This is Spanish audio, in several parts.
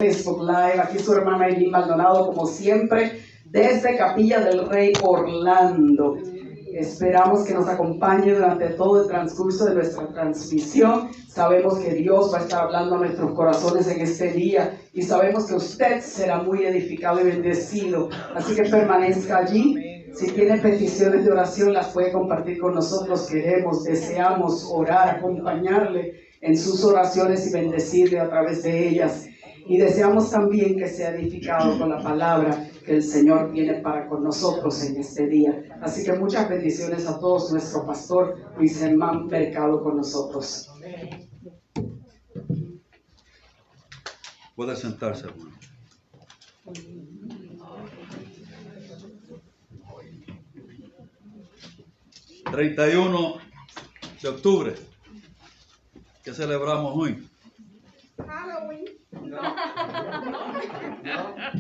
Facebook Live. Aquí su hermana Eileen Maldonado, como siempre, desde Capilla del Rey, Orlando. Esperamos que nos acompañe durante todo el transcurso de nuestra transmisión. Sabemos que Dios va a estar hablando a nuestros corazones en este día y sabemos que usted será muy edificado y bendecido. Así que permanezca allí. Si tiene peticiones de oración, las puede compartir con nosotros. Deseamos orar, acompañarle en sus oraciones y bendecirle a través de ellas. Y deseamos también que sea edificado con la palabra que el Señor tiene para con nosotros en este día. Así que muchas bendiciones a todos. Nuestro pastor Luis Germán Mercado con nosotros. Puede sentarse, hermano. ...31 de octubre... ¿Qué celebramos hoy? Halloween.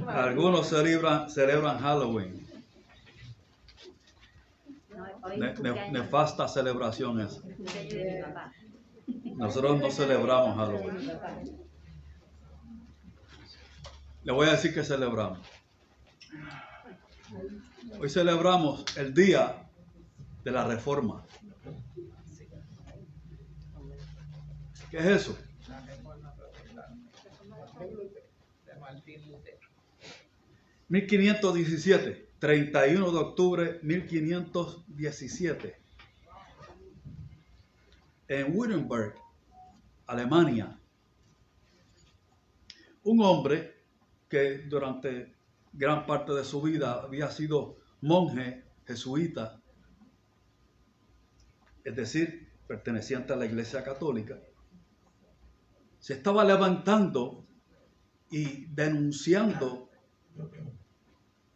Algunos celebran Halloween. Nefasta celebración esa. Nosotros no celebramos Halloween. Le voy a decir que celebramos. Hoy celebramos el día de la Reforma. ¿Qué es eso? De 1517, 31 de octubre 1517. En Wittenberg, Alemania, un hombre que durante gran parte de su vida había sido monje jesuita, es decir, perteneciente a la Iglesia Católica, se estaba levantando y denunciando,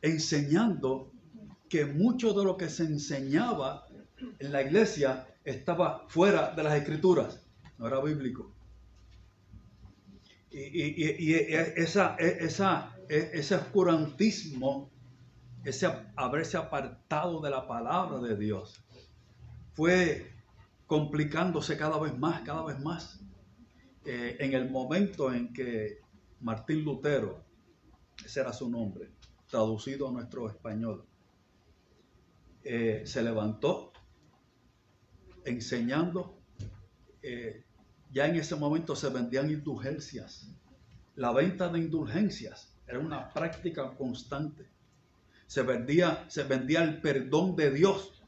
enseñando que mucho de lo que se enseñaba en la iglesia estaba fuera de las Escrituras, no era bíblico. Y ese oscurantismo, ese haberse apartado de la palabra de Dios, fue complicándose cada vez más. En el momento en que Martín Lutero, ese era su nombre, traducido a nuestro español, se levantó enseñando. Ya en ese momento se vendían indulgencias. La venta de indulgencias era una práctica constante. Se vendía el perdón de Dios.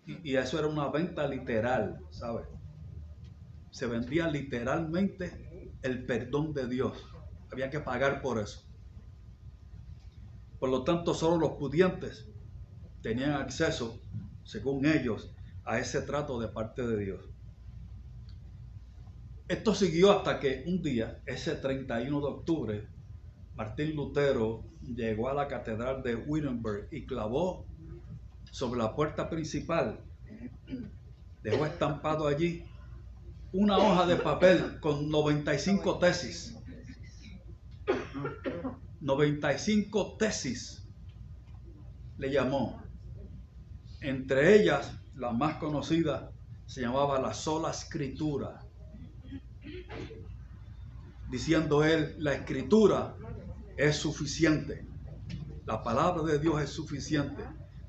Y eso era una venta literal, ¿sabes? Se vendía literalmente el perdón de Dios. Había que pagar por eso. Por lo tanto, solo los pudientes tenían acceso, según ellos, a ese trato de parte de Dios. Esto siguió hasta que un día, ese 31 de octubre, Martín Lutero llegó a la catedral de Wittenberg y clavó sobre la puerta principal, dejó estampado allí una hoja de papel con 95 tesis. 95 tesis le llamó. Entre ellas, la más conocida se llamaba la sola escritura. Diciendo él, la escritura es suficiente. La palabra de Dios es suficiente.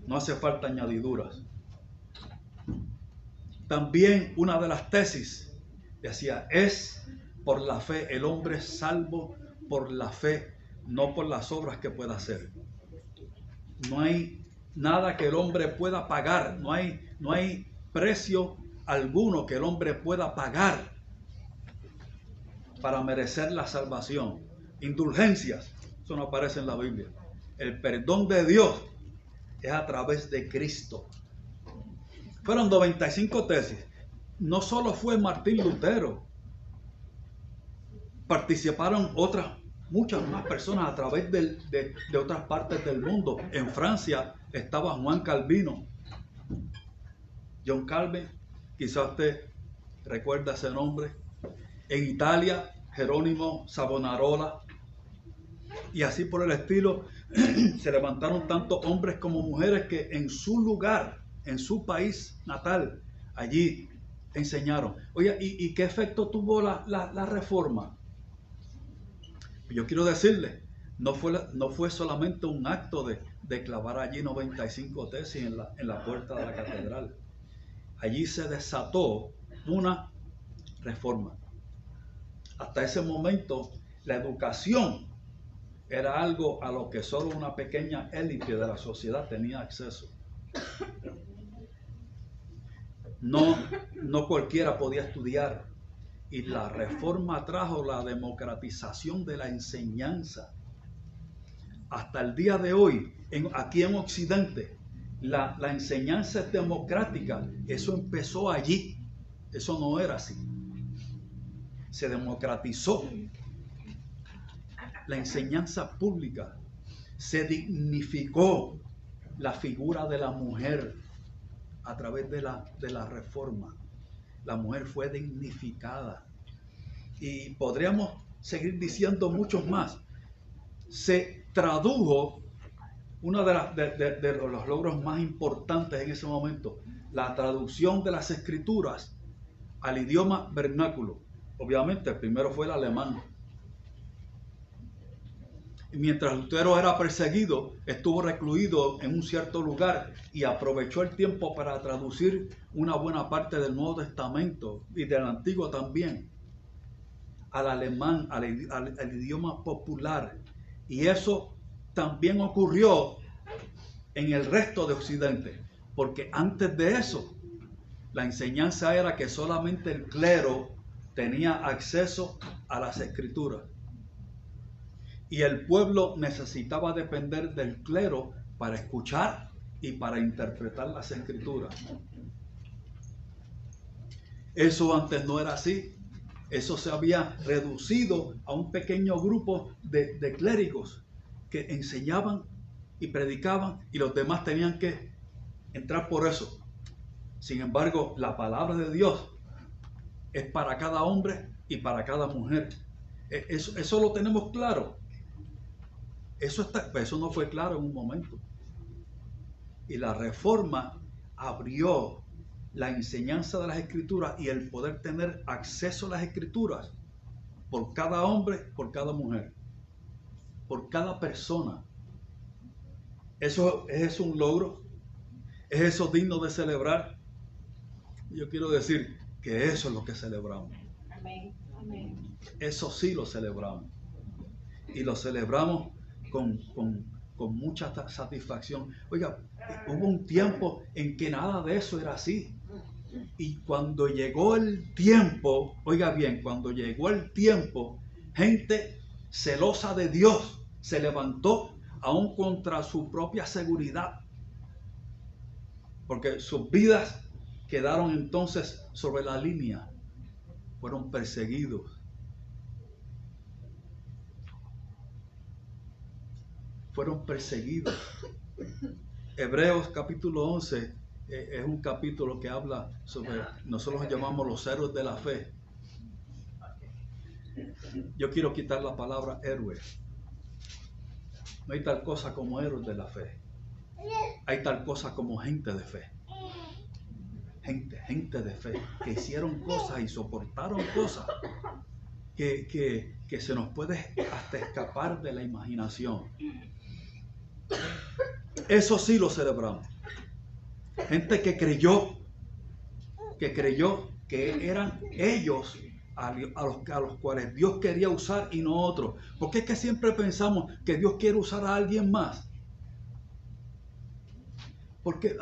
No hace falta añadiduras. También una de las tesis decía, es por la fe, el hombre es salvo por la fe, no por las obras que pueda hacer. No hay nada que el hombre pueda pagar, no hay precio alguno que el hombre pueda pagar para merecer la salvación. Indulgencias, eso no aparece en la Biblia. El perdón de Dios es a través de Cristo. Fueron 95 tesis. No solo fue Martín Lutero, participaron muchas más personas a través de otras partes del mundo. En Francia estaba Juan Calvino, John Calvin, quizás usted recuerda ese nombre. En Italia, Jerónimo Savonarola, y así por el estilo. Se levantaron tanto hombres como mujeres que en su lugar, en su país natal, allí enseñaron. Oye, ¿y qué efecto tuvo la reforma? Yo quiero decirle, no fue solamente un acto de clavar allí 95 tesis en la puerta de la catedral. Allí se desató una reforma. Hasta ese momento, la educación era algo a lo que solo una pequeña élite de la sociedad tenía acceso. No cualquiera podía estudiar. Y la reforma trajo la democratización de la enseñanza. Hasta el día de hoy, aquí en Occidente, la enseñanza es democrática. Eso empezó allí. Eso no era así. Se democratizó la enseñanza pública. Se dignificó la figura de la mujer a través de la reforma. La mujer fue dignificada. Y podríamos seguir diciendo muchos más. Se tradujo uno de los logros más importantes en ese momento, la traducción de las escrituras al idioma vernáculo. Obviamente, el primero fue el alemán. Y mientras Lutero era perseguido, estuvo recluido en un cierto lugar y aprovechó el tiempo para traducir una buena parte del Nuevo Testamento y del Antiguo también al alemán, al idioma popular. Y eso también ocurrió en el resto de Occidente, porque antes de eso, la enseñanza era que solamente el clero tenía acceso a las escrituras. Y el pueblo necesitaba depender del clero para escuchar y para interpretar las escrituras. Eso antes no era así. Eso se había reducido a un pequeño grupo de clérigos que enseñaban y predicaban y los demás tenían que entrar por eso. Sin embargo, la palabra de Dios es para cada hombre y para cada mujer. Eso lo tenemos claro. Eso no fue claro en un momento. Y la reforma abrió la enseñanza de las escrituras y el poder tener acceso a las escrituras por cada hombre, por cada mujer, por cada persona. Eso es un logro. ¿Es eso digno de celebrar? Yo quiero decir que eso es lo que celebramos. Amén. Amén. Eso sí lo celebramos. Y lo celebramos con mucha satisfacción. Oiga, hubo un tiempo en que nada de eso era así. Y cuando llegó el tiempo, oiga bien, cuando llegó el tiempo, gente celosa de Dios se levantó aún contra su propia seguridad. Porque sus vidas quedaron entonces sobre la línea. Fueron perseguidos. Fueron perseguidos. Hebreos capítulo 11 es un capítulo que habla sobre, nosotros los llamamos los héroes de la fe. Yo quiero quitar la palabra héroe. No hay tal cosa como héroes de la fe. Hay tal cosa como gente de fe. Gente de fe, que hicieron cosas y soportaron cosas que se nos puede hasta escapar de la imaginación. Eso sí lo celebramos. Gente que creyó que eran ellos a los cuales Dios quería usar y no otros. Porque es que siempre pensamos que Dios quiere usar a alguien más. Porque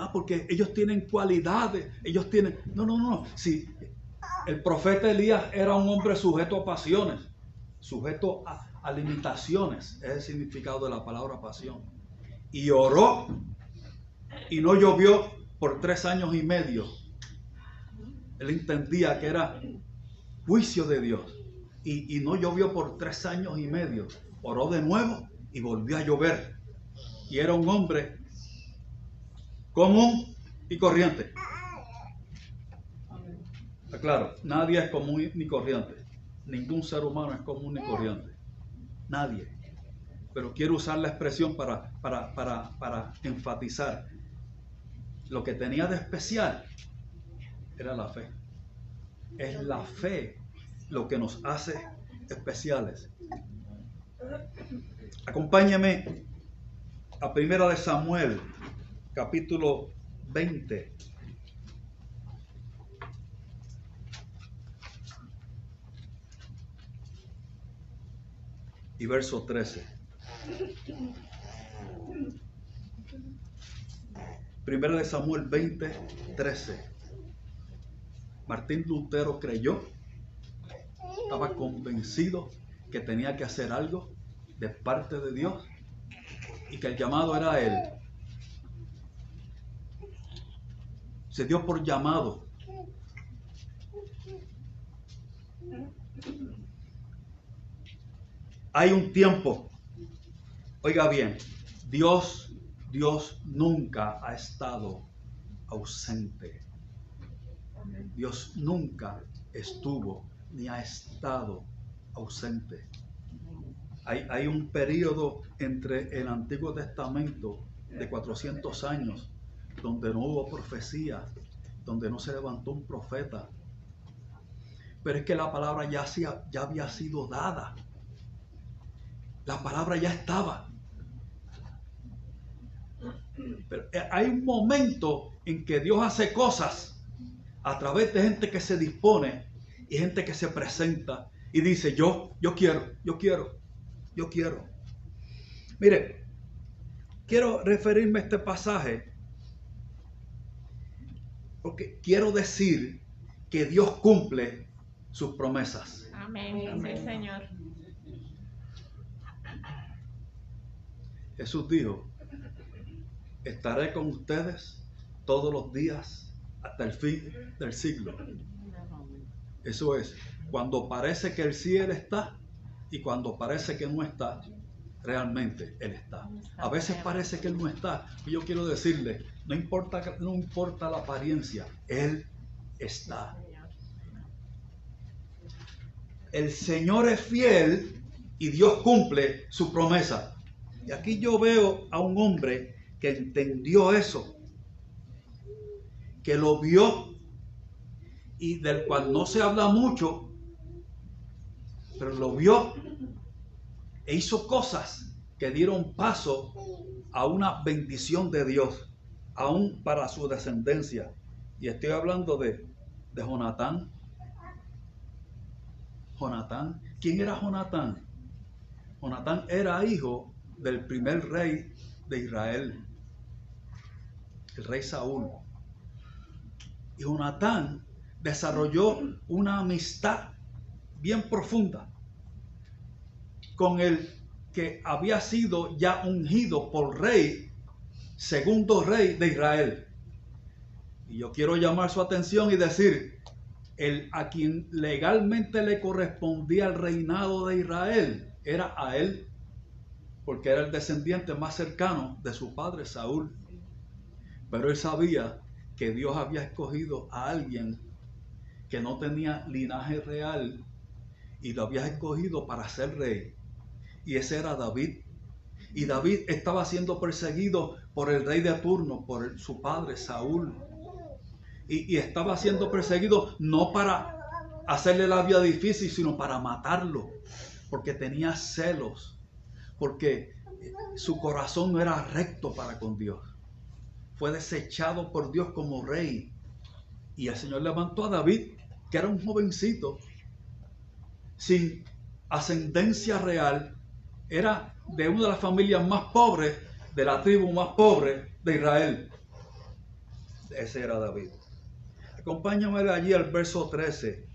ellos tienen cualidades, ellos tienen... No. Si el profeta Elías era un hombre sujeto a pasiones, sujeto a limitaciones, es el significado de la palabra pasión. Y oró y no llovió por 3 años y medio. Él entendía que era juicio de Dios. Y no llovió por 3 años y medio. Oró de nuevo y volvió a llover. Y era un hombre común y corriente. Claro, nadie es común ni corriente. Ningún ser humano es común ni corriente. Nadie. Pero quiero usar la expresión para enfatizar. Lo que tenía de especial era la fe. Es la fe lo que nos hace especiales. Acompáñeme a 1 de Samuel, capítulo 20. Y verso 13. 1 de Samuel 20, 13. Martín Lutero creyó, estaba convencido que tenía que hacer algo de parte de Dios y que el llamado era a él. Se dio por llamado. Hay un tiempo, oiga bien, Dios nunca ha estado ausente. Dios nunca estuvo ni ha estado ausente. Hay un periodo entre el Antiguo Testamento de 400 años donde no hubo profecía, donde no se levantó un profeta. Pero es que la palabra ya había sido dada. La palabra ya estaba. Pero hay un momento en que Dios hace cosas a través de gente que se dispone y gente que se presenta y dice, yo quiero. Mire, quiero referirme a este pasaje porque quiero decir que Dios cumple sus promesas. Amén. Sí, Señor. Jesús dijo, estaré con ustedes todos los días hasta el fin del siglo. Eso es, cuando parece que el sí Él está y cuando parece que no está, realmente Él está. A veces parece que Él no está. Y yo quiero decirle, no importa la apariencia, Él está. El Señor es fiel y Dios cumple su promesa. Y aquí yo veo a un hombre que entendió eso, que lo vio y del cual no se habla mucho, pero lo vio e hizo cosas que dieron paso a una bendición de Dios, aún para su descendencia. Y estoy hablando de Jonatán. Jonatán, ¿quién era Jonatán? Jonatán era hijo del primer rey de Israel, el rey Saúl. Y Jonatán desarrolló una amistad bien profunda con el que había sido ya ungido por rey, segundo rey de Israel. Y yo quiero llamar su atención y decir, a quien legalmente le correspondía el reinado de Israel era a él, porque era el descendiente más cercano de su padre Saúl. Pero él sabía que Dios había escogido a alguien que no tenía linaje real y lo había escogido para ser rey. Y ese era David. Y David estaba siendo perseguido por el rey de turno, por su padre Saúl. Y estaba siendo perseguido no para hacerle la vida difícil, sino para matarlo, porque tenía celos, porque su corazón no era recto para con Dios. Fue desechado por Dios como rey. Y el Señor levantó a David, que era un jovencito, sin ascendencia real, era de una de las familias más pobres, de la tribu más pobre de Israel. Ese era David. Acompáñame de allí al verso 13.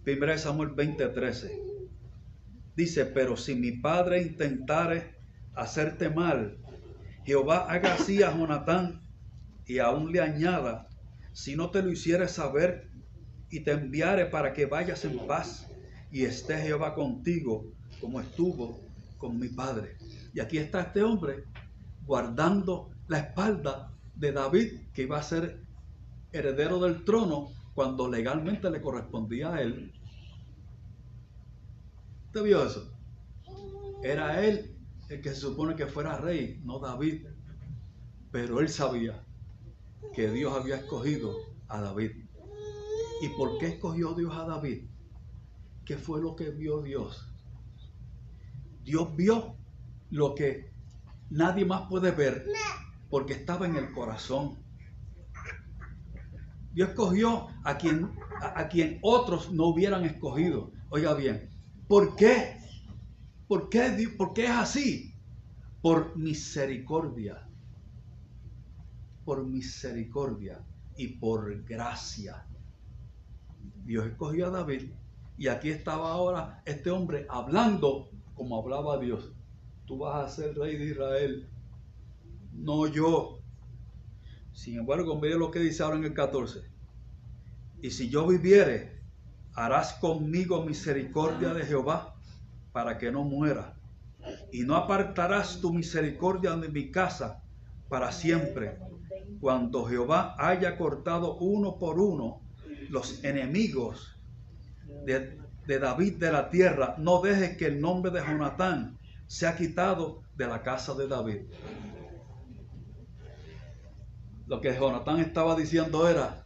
1 Samuel 20:13. Dice, pero si mi padre intentare hacerte mal, Jehová haga así a Jonatán y aún le añada, si no te lo hiciere saber y te enviare para que vayas en paz y esté Jehová contigo como estuvo con mi padre. Y aquí está este hombre guardando la espalda de David, que iba a ser heredero del trono cuando legalmente le correspondía a él. ¿Usted vio eso? Era él el que se supone que fuera rey, no David. Pero él sabía que Dios había escogido a David. ¿Y por qué escogió Dios a David? ¿qué fue lo que vio Dios? Dios vio lo que nadie más puede ver porque estaba en el corazón. Dios escogió a quien otros no hubieran escogido. Oiga bien, ¿por qué? ¿Por qué es así? Por misericordia. Por misericordia y por gracia. Dios escogió a David y aquí estaba ahora este hombre hablando como hablaba Dios. Tú vas a ser rey de Israel, no yo. Sin embargo, mire lo que dice ahora en el 14. Y si yo viviere, harás conmigo misericordia de Jehová para que no muera. Y no apartarás tu misericordia de mi casa para siempre. Cuando Jehová haya cortado uno por uno los enemigos de David de la tierra, no dejes que el nombre de Jonatán sea quitado de la casa de David. Lo que Jonatán estaba diciendo era,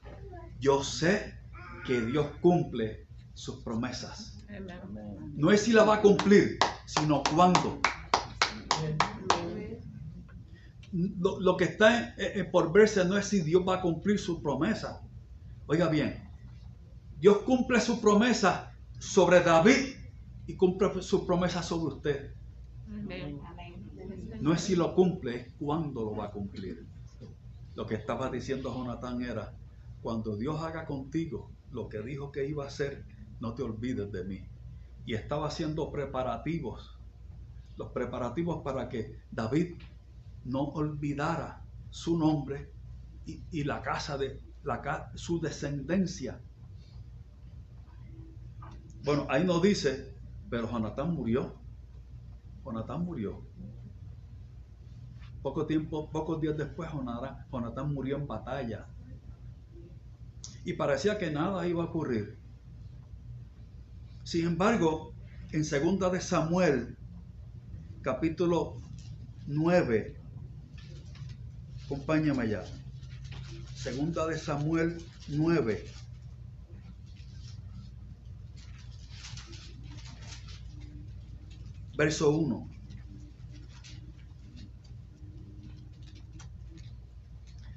yo sé que Dios cumple sus promesas. No es si la va a cumplir, sino cuándo. Lo que está por verse no es si Dios va a cumplir su promesa. Oiga bien, Dios cumple su promesa sobre David y cumple su promesa sobre usted. No es si lo cumple, es cuándo lo va a cumplir. Lo que estaba diciendo Jonatán era, cuando Dios haga contigo lo que dijo que iba a hacer, no te olvides de mí. Y estaba haciendo preparativos, los preparativos para que David no olvidara su nombre y la casa de su descendencia. Bueno, ahí no dice, pero Jonatán murió. Jonatán murió. Pocos días después, Jonatán murió en batalla. Y parecía que nada iba a ocurrir. Sin embargo, en 2 de Samuel, capítulo 9, acompáñame allá. 2 de Samuel 9. Verso 1.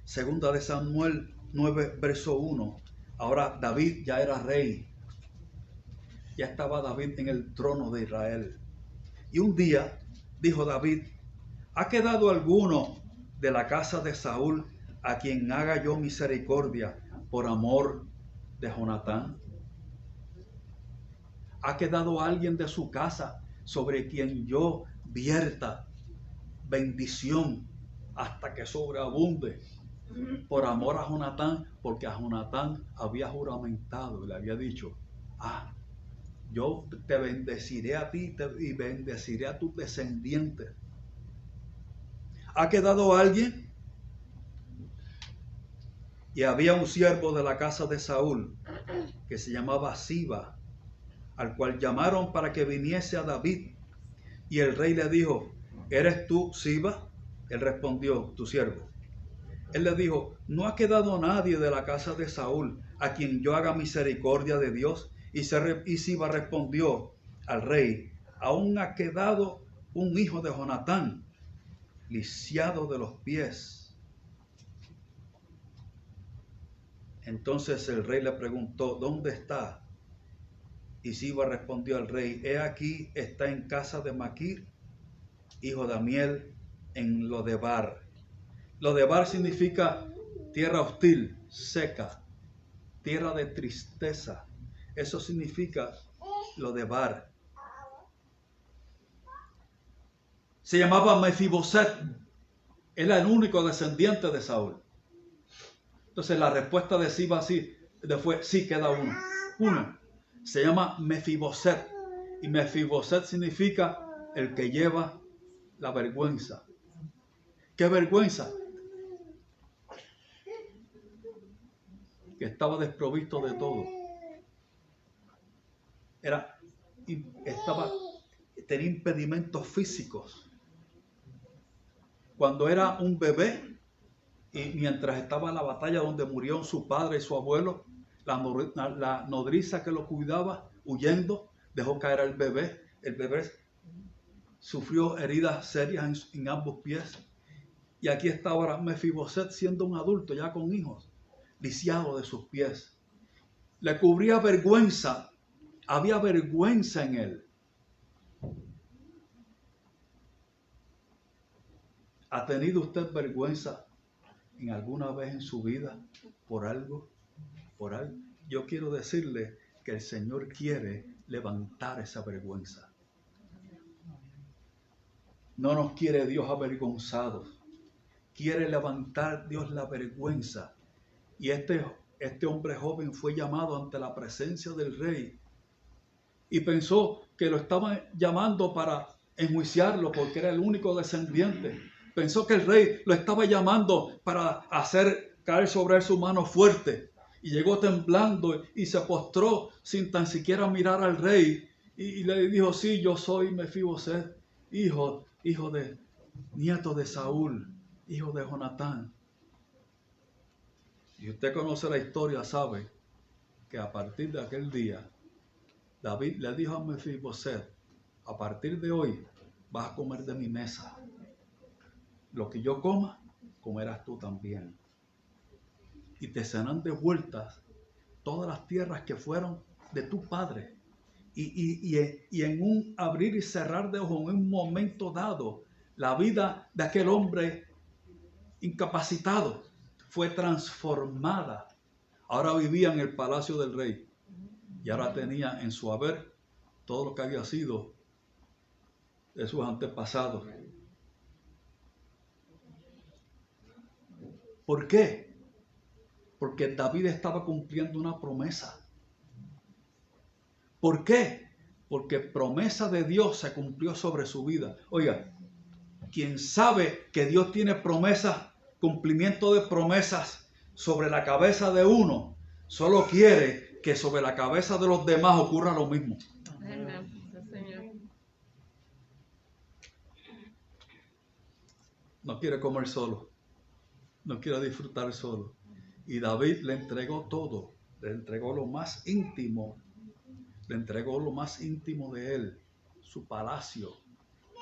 Segunda de Samuel 9, verso 1. Ahora David ya era rey. Ya estaba David en el trono de Israel. Y un día dijo David, ¿ha quedado alguno de la casa de Saúl a quien haga yo misericordia por amor de Jonatán? ¿Ha quedado alguien de su casa sobre quien yo vierta bendición hasta que sobreabunde por amor a Jonatán? Porque a Jonatán había juramentado y le había dicho, yo te bendeciré a ti y bendeciré a tus descendientes. ¿Ha quedado alguien? Y había un siervo de la casa de Saúl que se llamaba Siba, al cual llamaron para que viniese a David. Y el rey le dijo, ¿eres tú Siba? Él respondió, tu siervo. Él le dijo, no ha quedado nadie de la casa de Saúl a quien yo haga misericordia de Dios. Y Siba respondió al rey, aún ha quedado un hijo de Jonatán, lisiado de los pies. Entonces el rey le preguntó, ¿dónde está? Y Siba respondió al rey, he aquí, está en casa de Maquir, hijo de Amiel, en Lodebar. Lodebar significa tierra hostil, seca, tierra de tristeza. Eso significa Lodebar. Se llamaba Mefiboset. Era el único descendiente de Saúl. Entonces la respuesta de Siba fue, sí, queda uno. Se llama Mefiboset. Y Mefiboset significa el que lleva la vergüenza. ¿Qué vergüenza? Que estaba desprovisto de todo. Tenía impedimentos físicos. Cuando era un bebé y mientras estaba en la batalla donde murieron su padre y su abuelo, la nodriza que lo cuidaba, huyendo, dejó caer al bebé. El bebé sufrió heridas serias en ambos pies. Y aquí está ahora Mefiboset siendo un adulto, ya con hijos, lisiado de sus pies. Le cubría vergüenza, había vergüenza en él. ¿Ha tenido usted vergüenza en alguna vez en su vida por algo? Por algo. Yo quiero decirle que el Señor quiere levantar esa vergüenza. No nos quiere Dios avergonzados. Quiere levantar Dios la vergüenza. Y este hombre joven fue llamado ante la presencia del rey y pensó que lo estaban llamando para enjuiciarlo porque era el único descendiente. Pensó que el rey lo estaba llamando para hacer caer sobre él su mano fuerte. Y llegó temblando y se postró sin tan siquiera mirar al rey. Y le dijo, sí, yo soy Mefiboset, hijo de nieto de Saúl, hijo de Jonatán. Y usted conoce la historia, sabe que a partir de aquel día, David le dijo a Mefiboset, a partir de hoy vas a comer de mi mesa. Lo que yo coma, comerás tú también. Y te serán devueltas todas las tierras que fueron de tu padre. Y en un abrir y cerrar de ojos, en un momento dado, la vida de aquel hombre incapacitado fue transformada. Ahora vivía en el palacio del rey y ahora tenía en su haber todo lo que había sido de sus antepasados. ¿Por qué? Porque David estaba cumpliendo una promesa. ¿Por qué? Porque promesa de Dios se cumplió sobre su vida. Oiga, quien sabe que Dios tiene promesas, cumplimiento de promesas sobre la cabeza de uno, solo quiere que sobre la cabeza de los demás ocurra lo mismo. No quiere comer solo, no quiere disfrutar solo. Y David le entregó todo, le entregó lo más íntimo, de él, su palacio.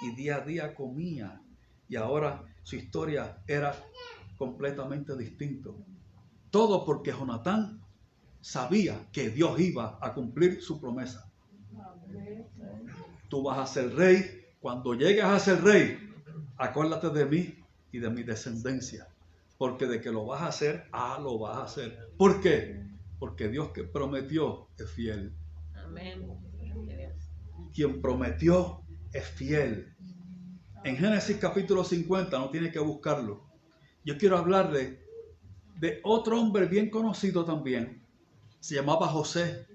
Y día a día comía. Y ahora su historia era completamente distinta. Todo porque Jonatán sabía que Dios iba a cumplir su promesa. Tú vas a ser rey. Cuando llegues a ser rey, acuérdate de mí y de mi descendencia. Porque de que lo vas a hacer, lo vas a hacer. ¿Por qué? Porque Dios que prometió es fiel. Amén. Quien prometió es fiel. En Génesis capítulo 50, no tiene que buscarlo. Yo quiero hablarle de otro hombre bien conocido también. Se llamaba José.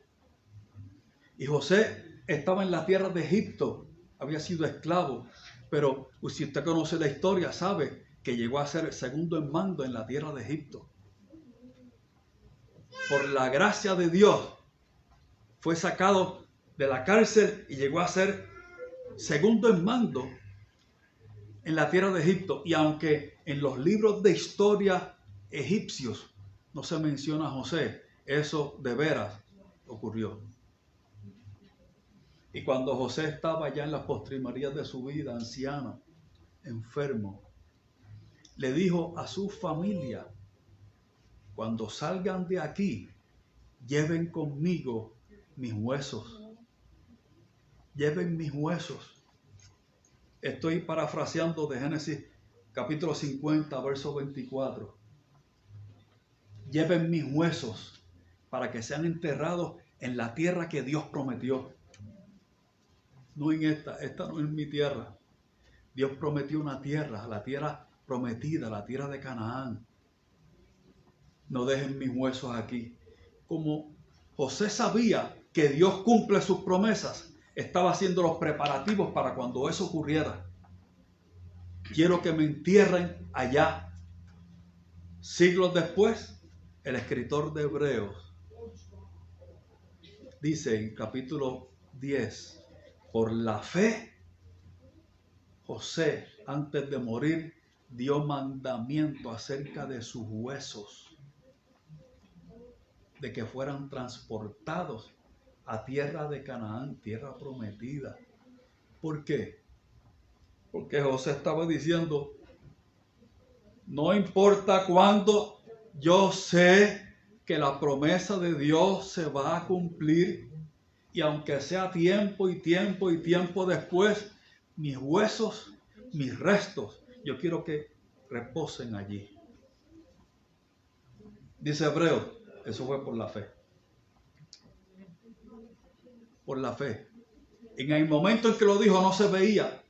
Y José estaba en la tierra de Egipto. Había sido esclavo. Pero si usted conoce la historia, sabe que llegó a ser el segundo en mando en la tierra de Egipto. Por la gracia de Dios, fue sacado de la cárcel y llegó a ser segundo en mando en la tierra de Egipto. Y aunque en los libros de historia egipcios no se menciona a José, eso de veras ocurrió. Y cuando José estaba ya en las postrimerías de su vida, anciano, enfermo, le dijo a su familia, cuando salgan de aquí, lleven conmigo mis huesos. Lleven mis huesos. Estoy parafraseando de Génesis capítulo 50, verso 24. Lleven mis huesos para que sean enterrados en la tierra que Dios prometió. No en esta no es mi tierra. Dios prometió una tierra, la tierra prometida, la tierra de Canaán. No dejen mis huesos aquí. Como José sabía que Dios cumple sus promesas, estaba haciendo los preparativos para cuando eso ocurriera. Quiero que me entierren allá. Siglos después, el escritor de Hebreos dice en capítulo 10, por la fe, José, antes de morir, dio mandamiento acerca de sus huesos, de que fueran transportados a tierra de Canaán, tierra prometida. ¿Por qué? Porque José estaba diciendo, no importa cuándo, yo sé que la promesa de Dios se va a cumplir, y aunque sea tiempo y tiempo y tiempo después, mis huesos, mis restos, yo quiero que reposen allí. Dice Hebreos, eso fue por la fe. Por la fe. En el momento en que lo dijo no se veía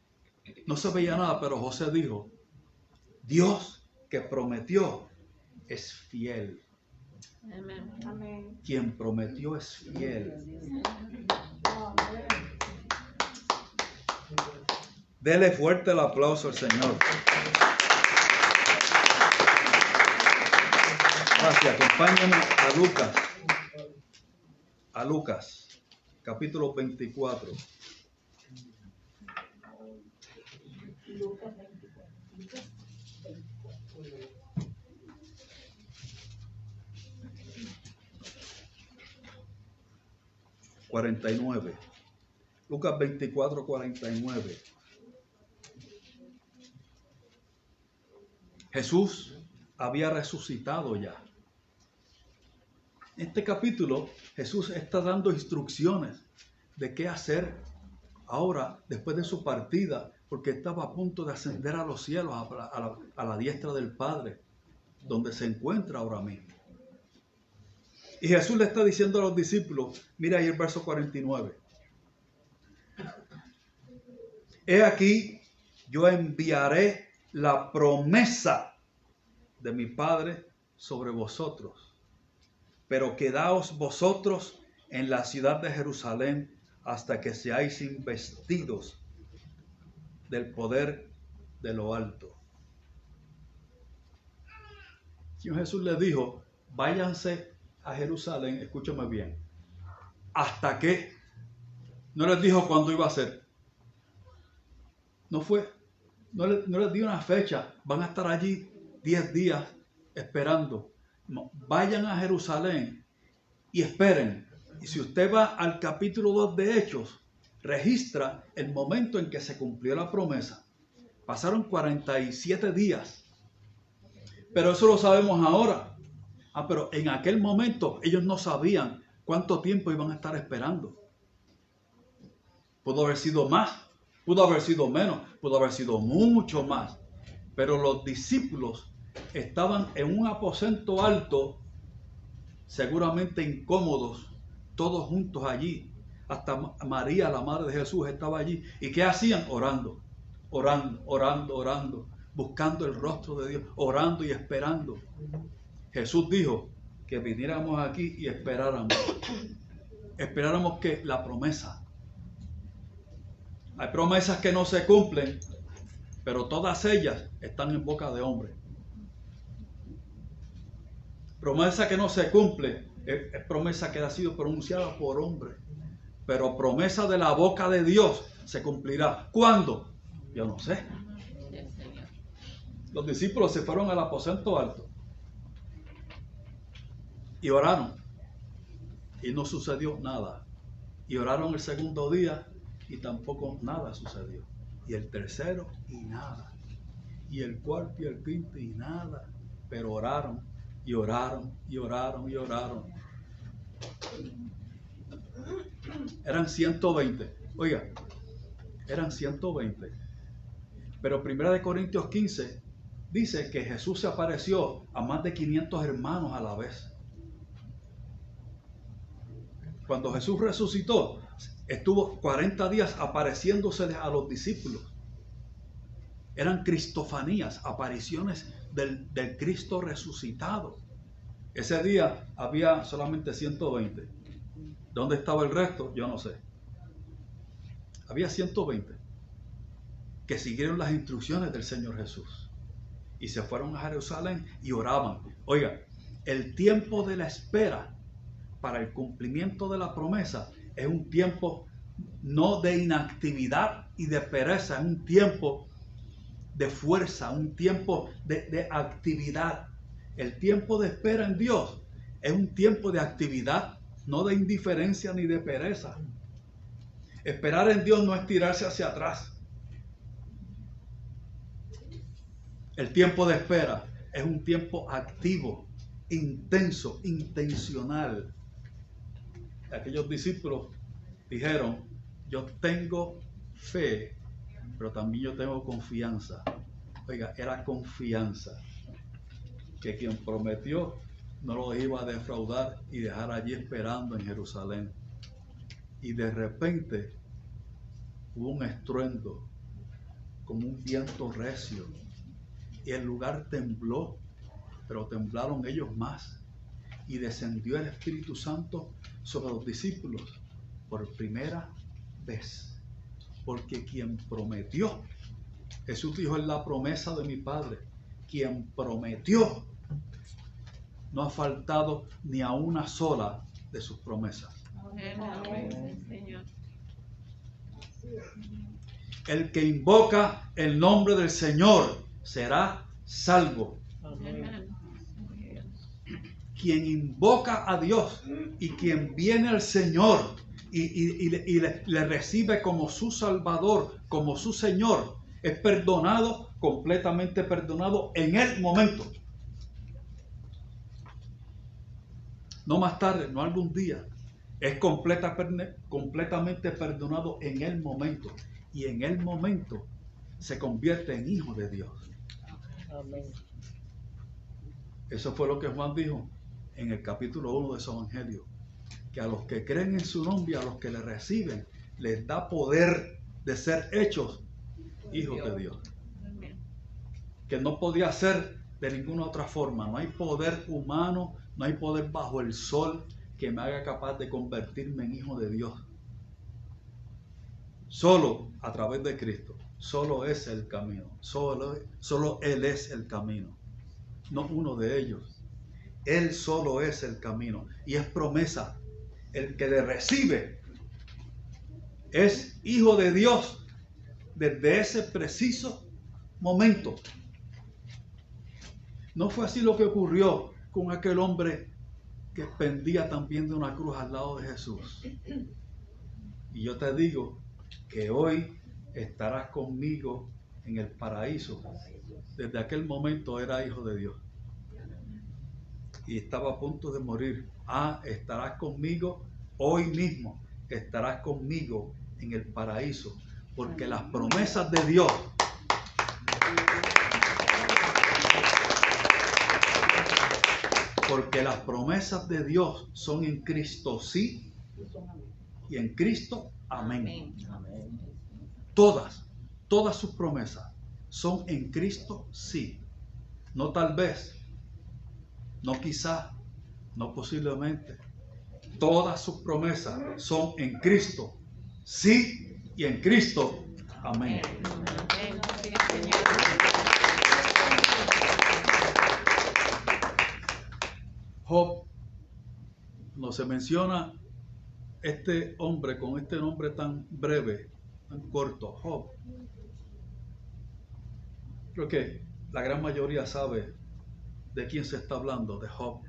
nada, pero José dijo, Dios que prometió es fiel. Amén. Amén. Quien prometió es fiel. Dele fuerte el aplauso al Señor. Gracias. Acompáñenme a Lucas, capítulo 24. Lucas 24. 49. Lucas 24, 49. Jesús había resucitado ya. En este capítulo, Jesús está dando instrucciones de qué hacer ahora, después de su partida, porque estaba a punto de ascender a los cielos, a la diestra del Padre, donde se encuentra ahora mismo. Y Jesús le está diciendo a los discípulos, mira ahí el verso 49. He aquí, yo enviaré la promesa de mi Padre sobre vosotros, pero quedaos vosotros en la ciudad de Jerusalén hasta que seáis investidos del poder de lo alto. Señor Jesús les dijo, váyanse a Jerusalén, escúchame bien, ¿hasta qué? No les dijo cuándo iba a ser. No les dio una fecha, van a estar allí 10 días esperando. No, vayan a Jerusalén y esperen. Y si usted va al capítulo 2 de Hechos, registra el momento en que se cumplió la promesa. Pasaron 47 días. Pero eso lo sabemos ahora. Pero en aquel momento ellos no sabían cuánto tiempo iban a estar esperando. Pudo haber sido más, pudo haber sido menos, pudo haber sido mucho más. Pero los discípulos estaban en un aposento alto, seguramente incómodos, todos juntos allí. Hasta María, la madre de Jesús, estaba allí. ¿Y qué hacían? Orando, buscando el rostro de Dios, orando y esperando. Jesús dijo que viniéramos aquí y esperáramos que la promesa. Hay promesas que no se cumplen, pero todas ellas están en boca de hombre. Promesa que no se cumple es promesa que ha sido pronunciada por hombre, pero promesa de la boca de Dios se cumplirá. ¿Cuándo? Yo no sé. Los discípulos se fueron al aposento alto y oraron y no sucedió nada. Y oraron el segundo día y tampoco nada sucedió. Y el tercero y nada. Y el cuarto y el quinto y nada. Pero oraron y oraron y oraron y oraron. Eran 120. Oiga, eran 120. Pero 1 Corintios 15 dice que Jesús se apareció a más de 500 hermanos a la vez. Cuando Jesús resucitó, estuvo 40 días apareciéndose a los discípulos. Eran cristofanías, apariciones del Cristo resucitado. Ese día había solamente 120. ¿Dónde estaba el resto? Yo no sé. Había 120 que siguieron las instrucciones del Señor Jesús y se fueron a Jerusalén y oraban. Oiga, el tiempo de la espera para el cumplimiento de la promesa es un tiempo no de inactividad y de pereza, es un tiempo de fuerza, un tiempo de actividad. El tiempo de espera en Dios es un tiempo de actividad, no de indiferencia ni de pereza. Esperar en Dios no es tirarse hacia atrás. El tiempo de espera es un tiempo activo, intenso, intencional. Aquellos discípulos dijeron, yo tengo fe, pero también yo tengo confianza. Oiga, era confianza que quien prometió no los iba a defraudar y dejar allí esperando en Jerusalén. Y de repente hubo un estruendo, como un viento recio, y el lugar tembló, pero temblaron ellos más, y descendió el Espíritu Santo sobre los discípulos por primera vez, porque quien prometió, Jesús dijo, es la promesa de mi Padre, quien prometió no ha faltado ni a una sola de sus promesas. Amén, Señor. El que invoca el nombre del Señor será salvo. Amén. Quien invoca a Dios y quien viene al Señor y le recibe como su Salvador, como su Señor, es perdonado, completamente perdonado en el momento. No más tarde, no algún día. Es completamente perdonado en el momento. Y en el momento se convierte en hijo de Dios. Amén. Eso fue lo que Juan dijo en el capítulo 1 de su evangelio. Que a los que creen en su nombre, a los que le reciben, les da poder de ser hechos hijos de Dios. Que no podía ser de ninguna otra forma. No hay poder humano, no hay poder bajo el sol que me haga capaz de convertirme en hijo de Dios. Solo a través de Cristo. Solo es el camino. Solo Él es el camino. No uno de ellos. Él solo es el camino. Y es promesa. El que le recibe es hijo de Dios desde ese preciso momento. No fue así lo que ocurrió con aquel hombre que pendía también de una cruz al lado de Jesús. Y yo te digo que hoy estarás conmigo en el paraíso. Desde aquel momento era hijo de Dios. Y estaba a punto de morir. Estarás conmigo hoy mismo. Estarás conmigo en el paraíso. Porque las promesas de Dios son en Cristo sí y en Cristo amén. Todas sus promesas son en Cristo sí. No tal vez, no quizá, no posiblemente. Todas sus promesas son en Cristo sí y en Cristo amén. Job, no se menciona este hombre con este nombre tan breve, tan corto, Job. Creo que la gran mayoría sabe de quién se está hablando, de Job.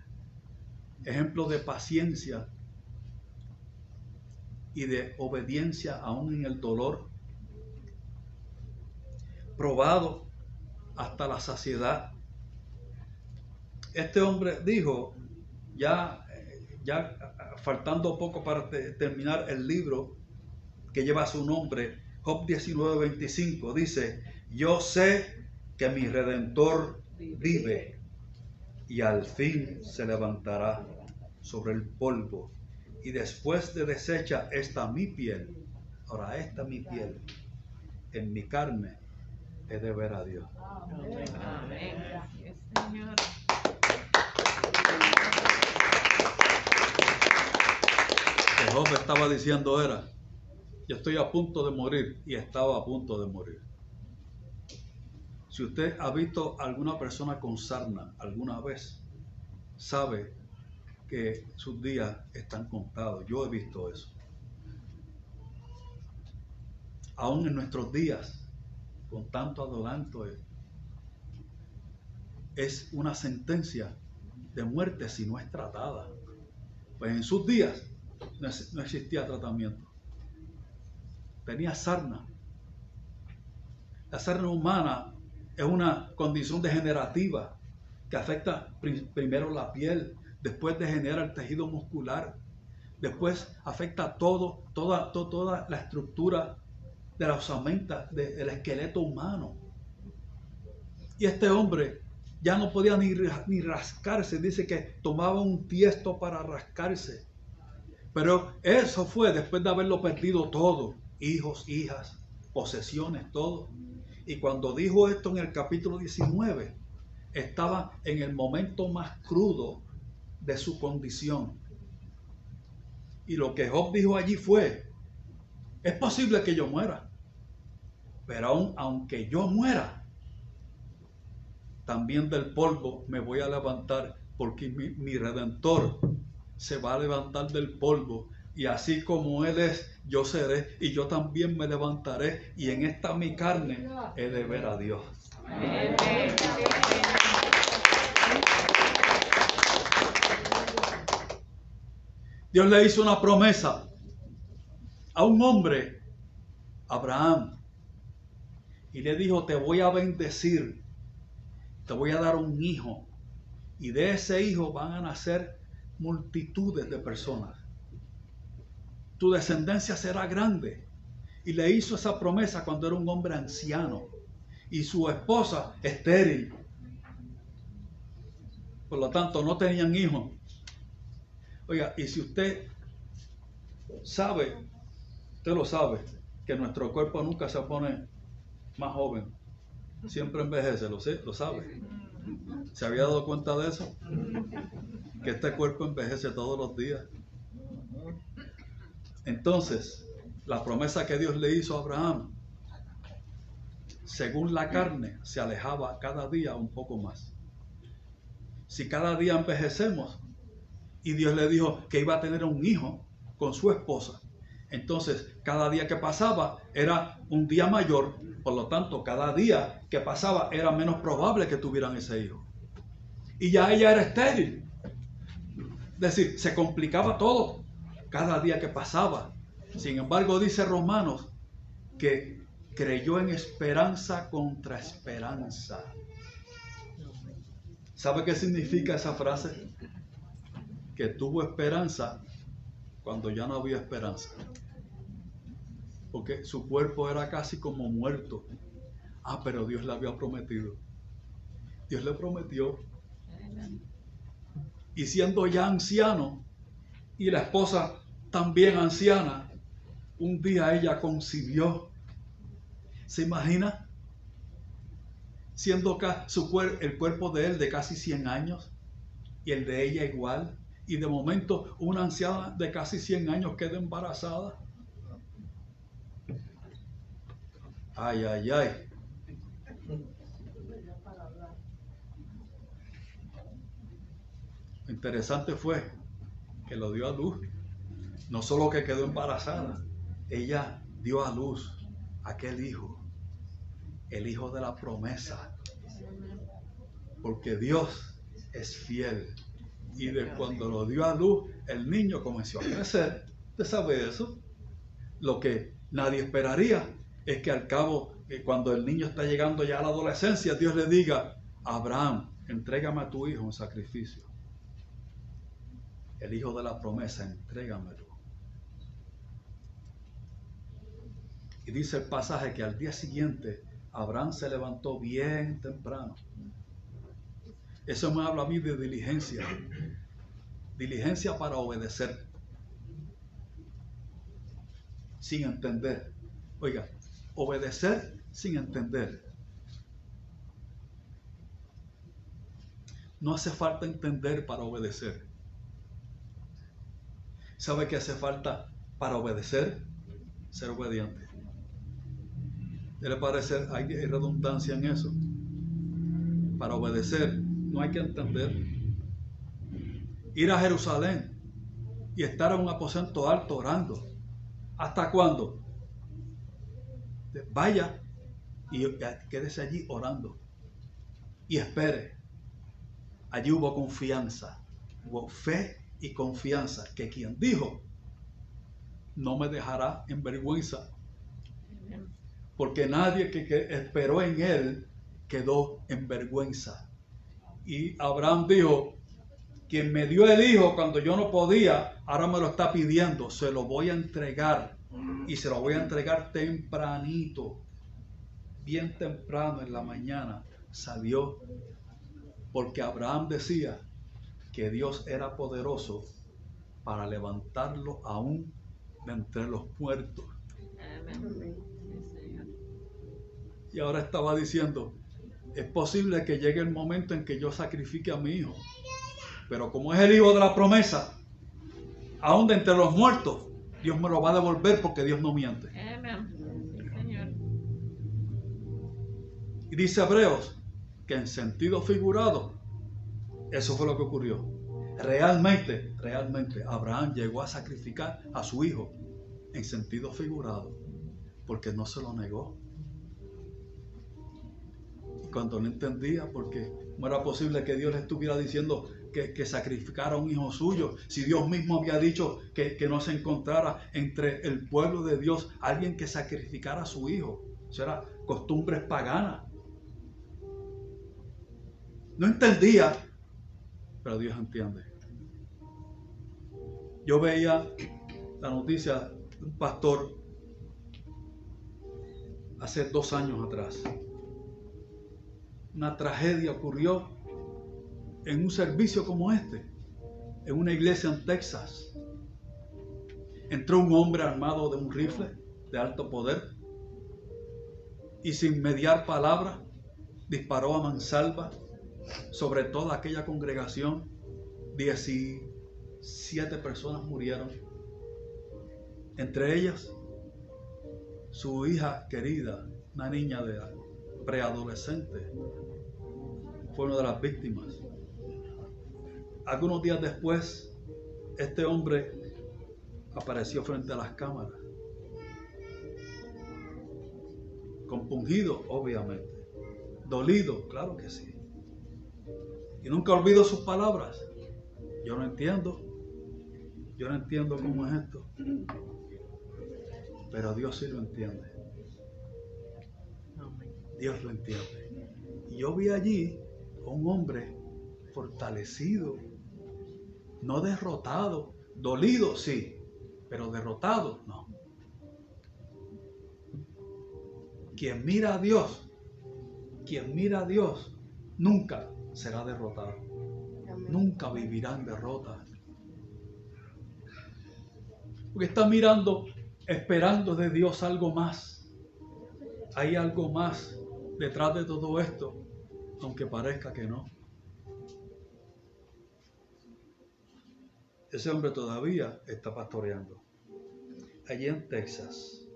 Ejemplo de paciencia y de obediencia aún en el dolor. Probado hasta la saciedad. Este hombre dijo, ya faltando poco para terminar el libro que lleva su nombre, Job 19:25, dice, yo sé que mi Redentor vive y al fin se levantará sobre el polvo y después de deshecha esta mi piel, ahora esta mi piel, en mi carne he de ver a Dios. Amén. Amén. Señor. Que Job estaba diciendo era, yo estoy a punto de morir, y estaba a punto de morir. Si usted ha visto a alguna persona con sarna alguna vez, sabe que sus días están contados. Yo he visto eso. Aún en nuestros días, con tanto adelanto, es una sentencia de muerte si no es tratada. Pues en sus días no existía tratamiento. Tenía sarna. La sarna humana es una condición degenerativa que afecta primero la piel, después degenera el tejido muscular, después afecta toda la estructura de la osamenta, del esqueleto humano. Y este hombre ya no podía ni rascarse, dice que tomaba un tiesto para rascarse. Pero eso fue después de haberlo perdido todo, hijos, hijas, posesiones, todo. Y cuando dijo esto en el capítulo 19, estaba en el momento más crudo de su condición. Y lo que Job dijo allí fue, es posible que yo muera, pero aunque yo muera, también del polvo me voy a levantar, porque mi Redentor se va a levantar del polvo, y así como Él es, yo seré, y yo también me levantaré, y en esta mi carne he de ver a Dios. Dios le hizo una promesa a un hombre, Abraham, y le dijo, te voy a bendecir, te voy a dar un hijo, y de ese hijo van a nacer multitudes de personas. Tu descendencia será grande. Y le hizo esa promesa cuando era un hombre anciano y su esposa estéril. Por lo tanto, no tenían hijos. Oiga, y si usted sabe, usted lo sabe, que nuestro cuerpo nunca se pone más joven. Siempre envejece, lo sabe. ¿Se había dado cuenta de eso? Que este cuerpo envejece todos los días. Entonces, la promesa que Dios le hizo a Abraham, según la carne, se alejaba cada día un poco más. Si cada día envejecemos, y Dios le dijo que iba a tener un hijo con su esposa, entonces cada día que pasaba era un día mayor, por lo tanto cada día que pasaba era menos probable que tuvieran ese hijo. Y ya ella era estéril. Es decir, se complicaba todo cada día que pasaba. Sin embargo, dice Romanos que creyó en esperanza contra esperanza. ¿Sabe qué significa esa frase? Que tuvo esperanza cuando ya no había esperanza. Porque su cuerpo era casi como muerto. Pero Dios le había prometido. Dios le prometió. Y siendo ya anciano, y la esposa también anciana, un día ella concibió. ¿Se imagina? Siendo el cuerpo de él de casi 100 años y el de ella igual. Y de momento una anciana de casi 100 años queda embarazada. Ay, ay, ay. Lo interesante fue que lo dio a luz. No solo que quedó embarazada, ella dio a luz a aquel hijo, el hijo de la promesa. Porque Dios es fiel. Y de cuando lo dio a luz, el niño comenzó a crecer. ¿Usted sabe eso? Lo que nadie esperaría es que al cabo, cuando el niño está llegando ya a la adolescencia, Dios le diga, Abraham, entrégame a tu hijo en sacrificio. El hijo de la promesa, entrégamelo. Y dice el pasaje que al día siguiente Abraham se levantó bien temprano. Eso me habla a mí de diligencia. Diligencia para obedecer. Sin entender. Oiga, obedecer sin entender. No hace falta entender para obedecer. ¿Sabe qué hace falta para obedecer? Ser obediente. ¿Qué le parece? Hay redundancia en eso. Para obedecer no hay que entender. Ir a Jerusalén y estar en un aposento alto orando. ¿Hasta cuándo? Vaya y quédese allí orando. Y espere. Allí hubo confianza, hubo fe y confianza, que quien dijo, no me dejará en vergüenza, porque nadie que esperó en él quedó en vergüenza. Y Abraham dijo, quien me dio el hijo cuando yo no podía, ahora me lo está pidiendo, se lo voy a entregar, y se lo voy a entregar tempranito, bien temprano en la mañana salió, porque Abraham decía que Dios era poderoso para levantarlo aún de entre los muertos. Y ahora estaba diciendo, es posible que llegue el momento en que yo sacrifique a mi hijo, pero como es el hijo de la promesa, aún de entre los muertos, Dios me lo va a devolver porque Dios no miente. Y dice Hebreos que en sentido figurado, eso fue lo que ocurrió. Realmente, Abraham llegó a sacrificar a su hijo en sentido figurado, porque no se lo negó. Y cuando no entendía, porque no era posible que Dios le estuviera diciendo que sacrificara a un hijo suyo, si Dios mismo había dicho que no se encontrara entre el pueblo de Dios alguien que sacrificara a su hijo. Eso era costumbres paganas. No entendía, pero Dios entiende. Yo veía la noticia de un pastor hace 2 años atrás. Una tragedia ocurrió en un servicio como este, en una iglesia en Texas. Entró un hombre armado de un rifle de alto poder y sin mediar palabra disparó a mansalva sobre toda aquella congregación. 17 personas murieron, entre ellas su hija querida, una niña de preadolescente, fue una de las víctimas. Algunos días después, este hombre apareció frente a las cámaras, compungido, obviamente, dolido, claro que sí, y nunca olvido sus palabras. Yo no entiendo cómo es esto, pero Dios sí lo entiende. Dios lo entiende. Y yo vi allí a un hombre fortalecido, no derrotado, dolido sí, pero derrotado no. Quien mira a Dios nunca será derrotado. Nunca vivirá en derrota. Porque está mirando, esperando de Dios algo más. Hay algo más detrás de todo esto, aunque parezca que no. Ese hombre todavía está pastoreando allí en Texas.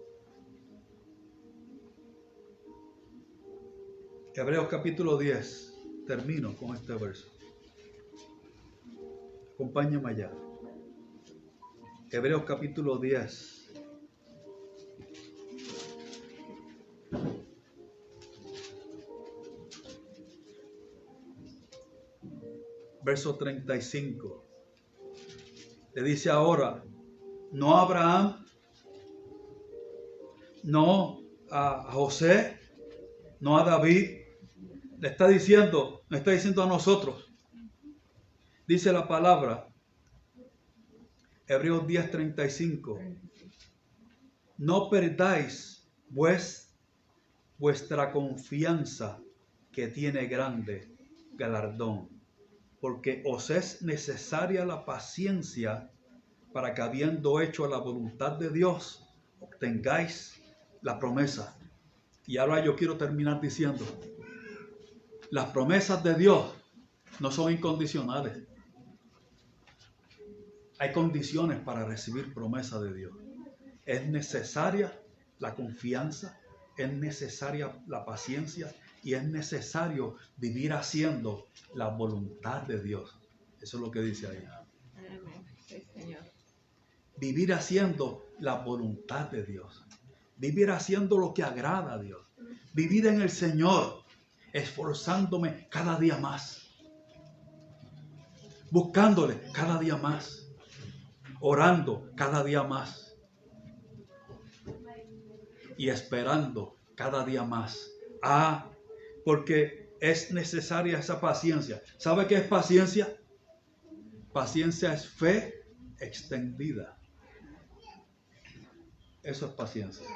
Hebreos capítulo 10. Termino con este verso. Acompáñame allá. Hebreos capítulo 10. Verso 35. Le dice ahora, no a Abraham, no a José, no a David. Le está diciendo a nosotros. Dice la palabra, Hebreos 10:35, no perdáis vuestra confianza, que tiene grande galardón, porque os es necesaria la paciencia para que, habiendo hecho la voluntad de Dios, obtengáis la promesa. Y ahora yo quiero terminar diciendo, las promesas de Dios no son incondicionales. Hay condiciones para recibir promesa de Dios. Es necesaria la confianza, es necesaria la paciencia y es necesario vivir haciendo la voluntad de Dios. Eso es lo que dice ahí. Sí, Señor. Vivir haciendo la voluntad de Dios. Vivir haciendo lo que agrada a Dios. Vivir en el Señor, esforzándome cada día más. buscándole cada día más, orando cada día más y esperando cada día más. Porque es necesaria esa paciencia. ¿Sabe qué es paciencia? Paciencia es fe extendida. Eso es paciencia.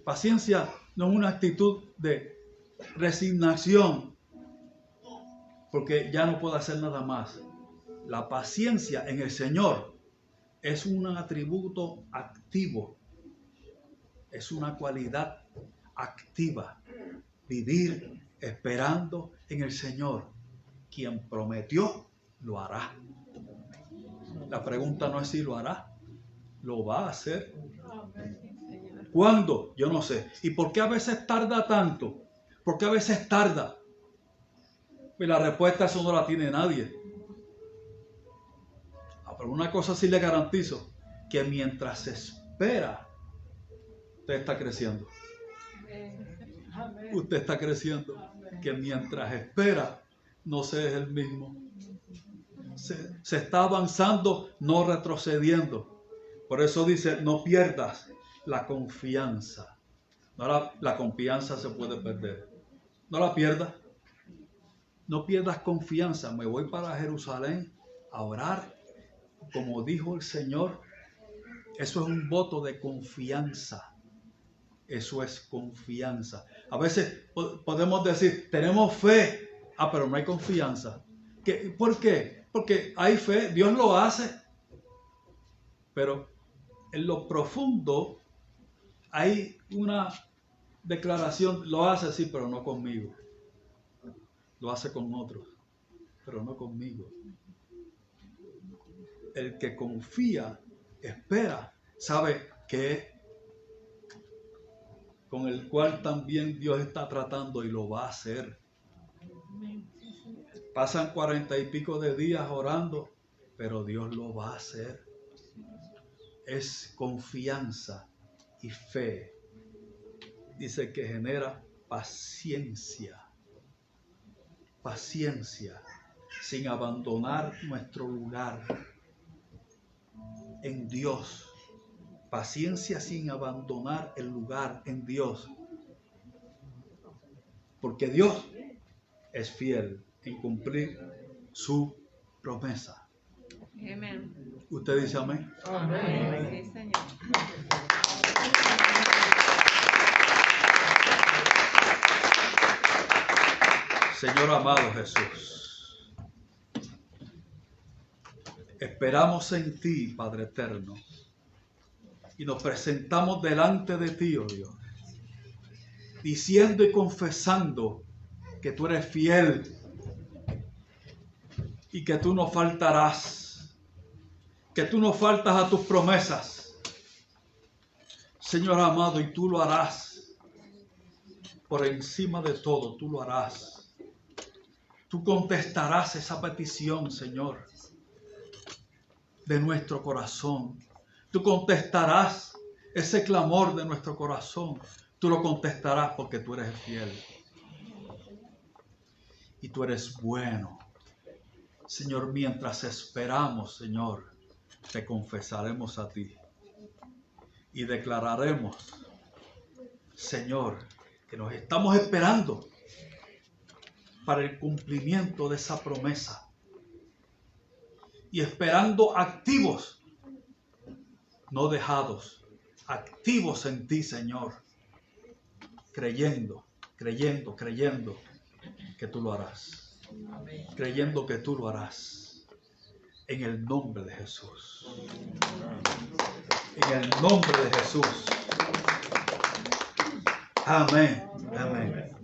Paciencia no es una actitud de resignación, porque ya no puedo hacer nada más. La paciencia en el Señor es un atributo activo, es una cualidad activa. Vivir esperando en el Señor. Quien prometió, lo hará. La pregunta no es si lo hará, lo va a hacer. ¿Cuándo? Yo no sé. ¿Y por qué a veces tarda tanto? ¿Por qué a veces tarda? Pues la respuesta a eso no la tiene nadie. Pero una cosa sí le garantizo, que mientras se espera, usted está creciendo. Usted está creciendo. Que mientras espera, no se es el mismo. Se está avanzando, no retrocediendo. Por eso dice, no pierdas la confianza. No, la confianza se puede perder. No la pierdas. No pierdas confianza. Me voy para Jerusalén a orar. Como dijo el Señor, eso es un voto de confianza. Eso es confianza. A veces podemos decir, tenemos fe, pero no hay confianza. ¿Por qué? Porque hay fe, Dios lo hace, pero en lo profundo hay una declaración, lo hace sí, pero no conmigo. Lo hace con otros, pero no conmigo. El que confía, espera, sabe que con el cual también Dios está tratando y lo va a hacer. Pasan 40 y pico de días orando, pero Dios lo va a hacer. Es confianza y fe. Dice que genera paciencia. Paciencia, sin abandonar nuestro lugar en Dios. Paciencia sin abandonar el lugar en Dios. Porque Dios es fiel en cumplir su promesa. Amén. ¿Usted dice amén? Amén. Sí, Señor. Señor amado Jesús, esperamos en ti, Padre eterno, y nos presentamos delante de ti, oh Dios, diciendo y confesando que tú eres fiel y que tú no faltarás, que tú no faltas a tus promesas. Señor amado, y tú lo harás. Por encima de todo, tú lo harás. Tú contestarás esa petición, Señor, de nuestro corazón. Tú contestarás ese clamor de nuestro corazón. Tú lo contestarás porque tú eres fiel. Y tú eres bueno. Señor, mientras esperamos, Señor, te confesaremos a ti. Y declararemos, Señor, que nos estamos esperando para el cumplimiento de esa promesa. Y esperando activos, no dejados, activos en ti, Señor. Creyendo que tú lo harás. Creyendo que tú lo harás. En el nombre de Jesús. En el nombre de Jesús. Amén. Amén.